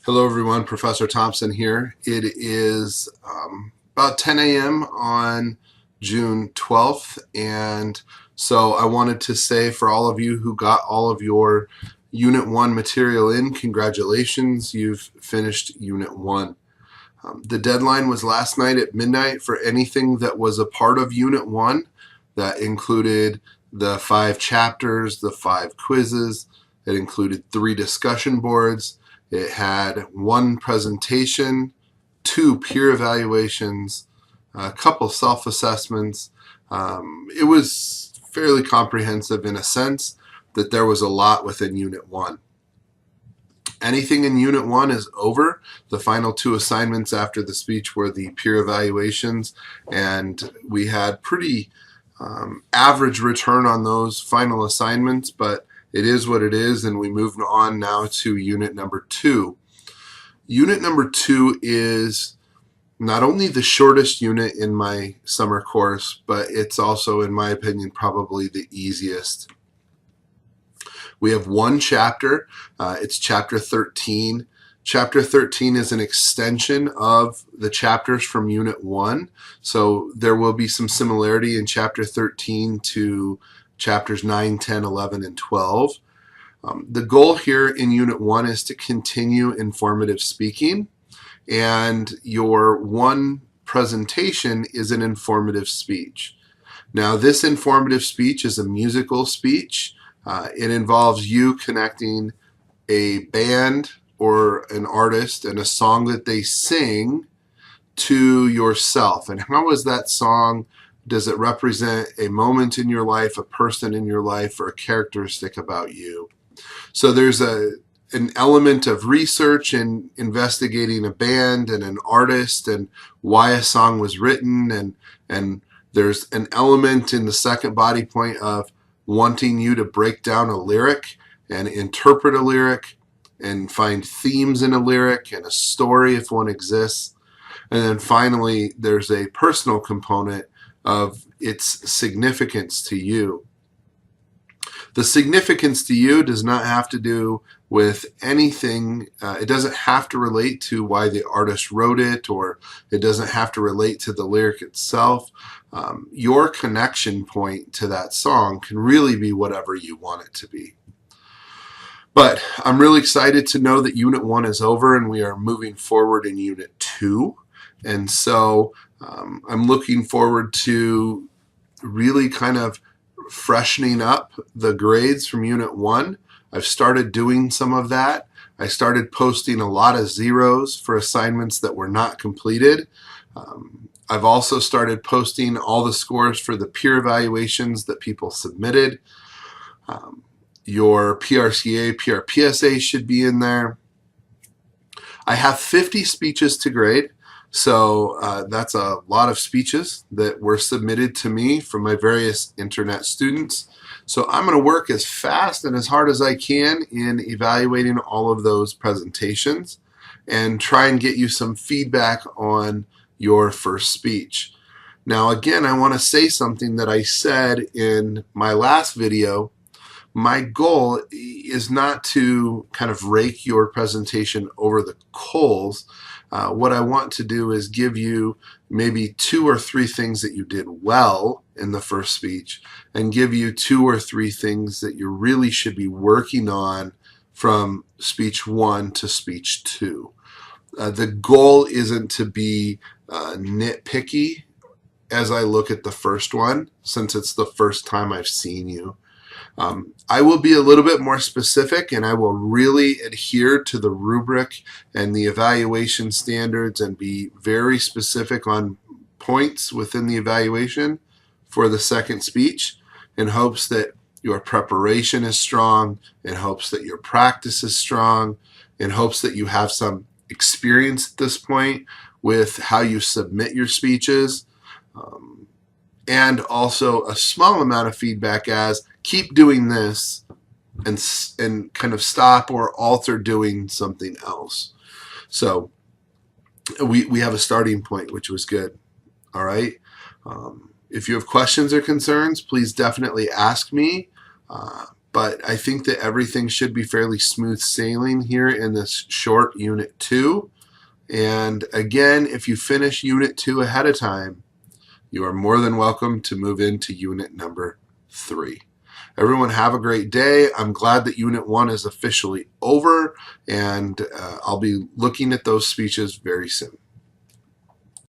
Hello everyone, Professor Thompson here. It is about 10 a.m. on June 12th, and so I wanted to say for all of you who got all of your Unit 1 material in, congratulations, you've finished Unit 1. The deadline was last night at midnight for anything that was a part of Unit 1. That included the 5 chapters, the 5 quizzes, it included 3 discussion boards. It had 1 presentation, 2 peer evaluations, a couple self-assessments. It was fairly comprehensive in a sense that there was a lot within Unit 1. Anything in Unit 1 is over. The final 2 assignments after the speech were the peer evaluations, and we had pretty average return on those final assignments, but it is what it is, and we move on now to Unit number 2. Unit number 2 is not only the shortest unit in my summer course, but it's also, in my opinion, probably the easiest. We have 1 chapter. It's chapter 13. Chapter 13 is an extension of the chapters from Unit 1, so there will be some similarity in chapter 13 to chapters 9, 10, 11, and 12. The goal here in Unit 1 is to continue informative speaking, and your 1 presentation is an informative speech. Now, this informative speech is a musical speech. It involves you connecting a band or an artist and a song that they sing to yourself. And how is that song? Does it represent a moment in your life, a person in your life, or a characteristic about you? So there's an element of research and investigating a band and an artist and why a song was written, and there's an element in the second body point of wanting you to break down a lyric and interpret a lyric and find themes in a lyric and a story if one exists. And then finally, there's a personal component of its significance to you. The significance to you does not have to do with anything. It doesn't have to relate to why the artist wrote it, or it doesn't have to relate to the lyric itself. Your connection point to that song can really be whatever you want it to be. But I'm really excited to know that Unit 1 is over and we are moving forward in Unit 2. And so I'm looking forward to really kind of freshening up the grades from Unit 1. I've started doing some of that. I started posting a lot of zeros for assignments that were not completed. I've also started posting all the scores for the peer evaluations that people submitted. Your PRCA, PRPSA should be in there. I have 50 speeches to grade, so that's a lot of speeches that were submitted to me from my various internet students. So I'm going to work as fast and as hard as I can in evaluating all of those presentations and try and get you some feedback on your first speech. Now again, I want to say something that I said in my last video. My goal is not to kind of rake your presentation over the coals. What I want to do is give you maybe 2 or 3 things that you did well in the first speech, and give you 2 or 3 things that you really should be working on from speech 1 to speech 2. The goal isn't to be nitpicky as I look at the first one, since it's the first time I've seen you. I will be a little bit more specific, and I will really adhere to the rubric and the evaluation standards and be very specific on points within the evaluation for the second speech, in hopes that your preparation is strong, in hopes that your practice is strong, in hopes that you have some experience at this point with how you submit your speeches, and also a small amount of feedback as keep doing this and kind of stop or alter doing something else. So we have a starting point, which was good. All right. If you have questions or concerns, please definitely ask me. but I think that everything should be fairly smooth sailing here in this short Unit 2. And again, if you finish Unit 2 ahead of time, you are more than welcome to move into Unit number 3. Everyone have a great day. I'm glad that Unit 1 is officially over, and I'll be looking at those speeches very soon.